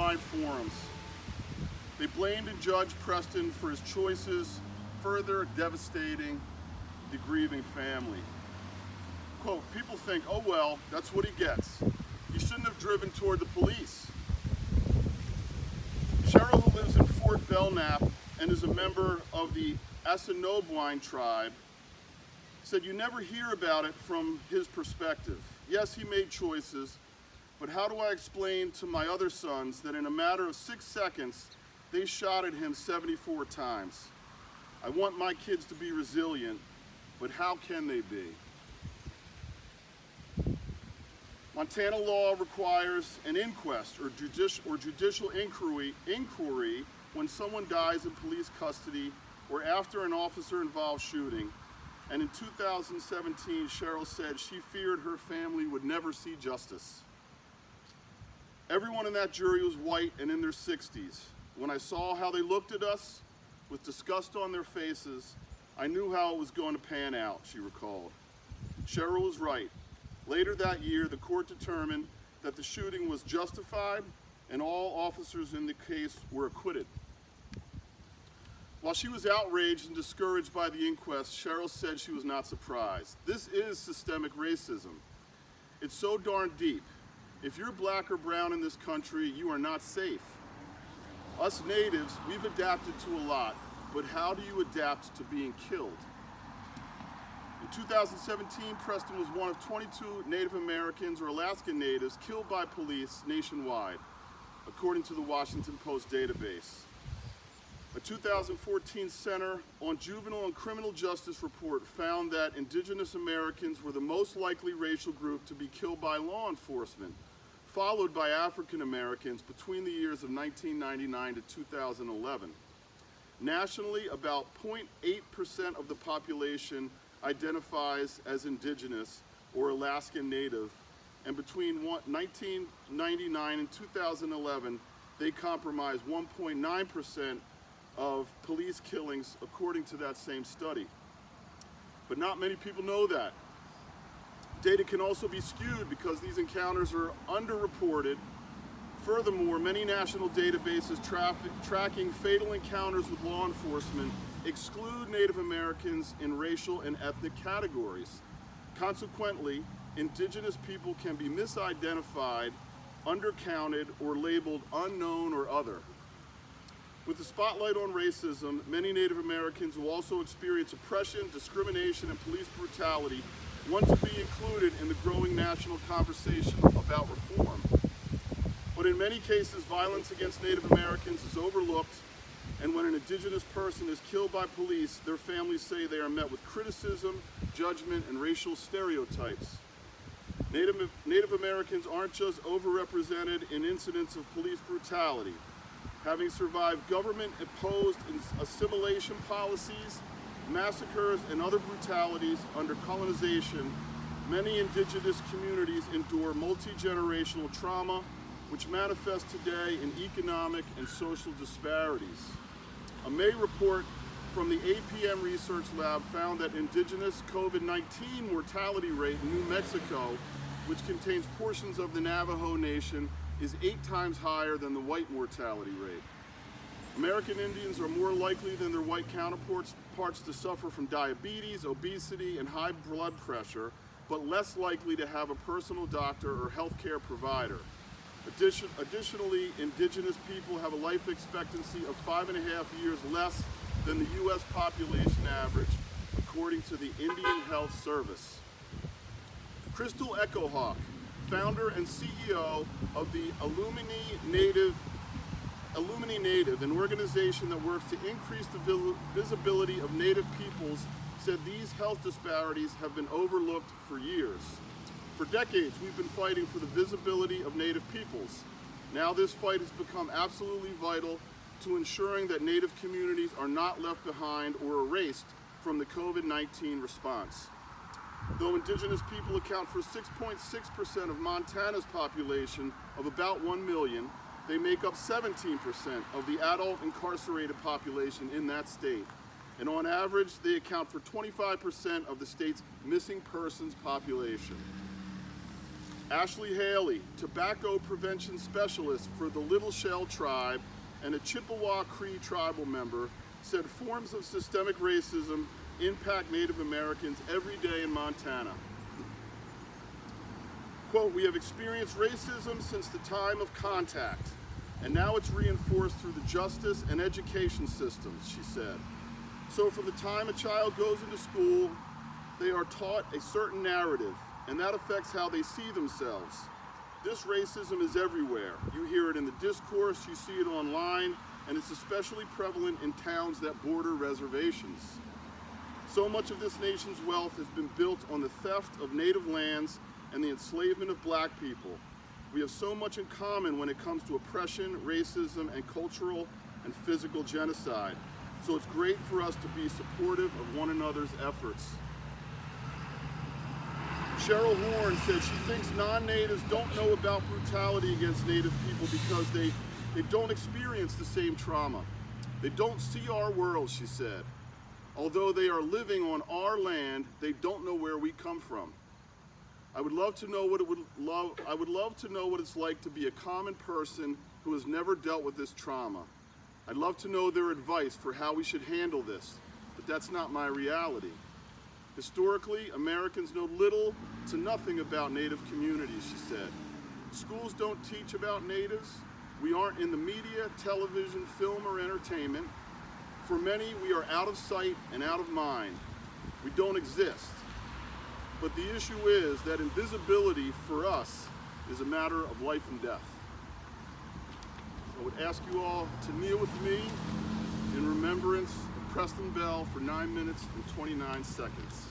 online forums. They blamed and judged Preston for his choices, further devastating the grieving family. Quote, people think, oh well, that's what he gets. He shouldn't have driven toward the police. Cheryl, who lives in Fort Belknap and is a member of the Assiniboine tribe, said you never hear about it from his perspective. Yes, he made choices, but how do I explain to my other sons that in a matter of 6 seconds, they shot at him 74 times? I want my kids to be resilient, but how can they be? Montana law requires an inquest or judicial inquiry when someone dies in police custody or after an officer-involved shooting. And in 2017, Cheryl said she feared her family would never see justice. Everyone in that jury was white and in their 60s. When I saw how they looked at us, with disgust on their faces, I knew how it was going to pan out, she recalled. Cheryl was right. Later that year, the court determined that the shooting was justified and all officers in the case were acquitted. While she was outraged and discouraged by the inquest, Cheryl said she was not surprised. This is systemic racism. It's so darn deep. If you're black or brown in this country, you are not safe. Us natives, we've adapted to a lot, but how do you adapt to being killed? In 2017, Preston was one of 22 Native Americans or Alaskan natives killed by police nationwide, according to the Washington Post database. A 2014 Center on Juvenile and Criminal Justice report found that Indigenous Americans were the most likely racial group to be killed by law enforcement, followed by African Americans between the years of 1999 to 2011. Nationally, about 0.8% of the population identifies as Indigenous or Alaskan Native, and between 1999 and 2011, they comprised 1.9% of police killings, according to that same study. But not many people know that. Data can also be skewed because these encounters are underreported. Furthermore, many national databases tracking fatal encounters with law enforcement exclude Native Americans in racial and ethnic categories. Consequently, Indigenous people can be misidentified, undercounted, or labeled unknown or other. With the spotlight on racism, many Native Americans will also experience oppression, discrimination, and police brutality want to be included in the growing national conversation about reform. But in many cases, violence against Native Americans is overlooked, and when an Indigenous person is killed by police, their families say they are met with criticism, judgment, and racial stereotypes. Native Americans aren't just overrepresented in incidents of police brutality. Having survived government-imposed assimilation policies, massacres, and other brutalities under colonization, many Indigenous communities endure multi-generational trauma, which manifests today in economic and social disparities. A May report from the APM Research Lab found that Indigenous COVID-19 mortality rate in New Mexico, which contains portions of the Navajo Nation, is 8 times higher than the white mortality rate. American Indians are more likely than their white counterparts to suffer from diabetes, obesity, and high blood pressure, but less likely to have a personal doctor or healthcare provider. Additionally, Indigenous people have a life expectancy of 5.5 years less than the U.S. population average, according to the Indian Health Service. Crystal Echohawk, founder and CEO of the Illumini Native, an organization that works to increase the visibility of Native peoples, said these health disparities have been overlooked for years. For decades, we've been fighting for the visibility of Native peoples. Now this fight has become absolutely vital to ensuring that Native communities are not left behind or erased from the COVID-19 response. Though Indigenous people account for 6.6% of Montana's population of about 1 million, they make up 17% of the adult incarcerated population in that state. And on average, they account for 25% of the state's missing persons population. Ashley Haley, tobacco prevention specialist for the Little Shell tribe and a Chippewa Cree tribal member, said forms of systemic racism impact Native Americans every day in Montana. Quote, "We have experienced racism since the time of contact, and now it's reinforced through the justice and education systems," she said. "So from the time a child goes into school, they are taught a certain narrative, and that affects how they see themselves. This racism is everywhere. You hear it in the discourse, you see it online, and it's especially prevalent in towns that border reservations. So much of this nation's wealth has been built on the theft of native lands and the enslavement of black people. We have so much in common when it comes to oppression, racism, and cultural and physical genocide. So it's great for us to be supportive of one another's efforts." Cheryl Horn said she thinks non-natives don't know about brutality against Native people because they don't experience the same trauma. They don't see our world, she said. Although they are living on our land, they don't know where we come from. I would love to know what it's like to be a common person who has never dealt with this trauma. I'd love to know their advice for how we should handle this, but that's not my reality. Historically, Americans know little to nothing about Native communities, she said. Schools don't teach about Natives. We aren't in the media, television, film, or entertainment. For many, we are out of sight and out of mind. We don't exist. But the issue is that invisibility for us is a matter of life and death. I would ask you all to kneel with me in remembrance of Preston Bell for 9 minutes and 29 seconds.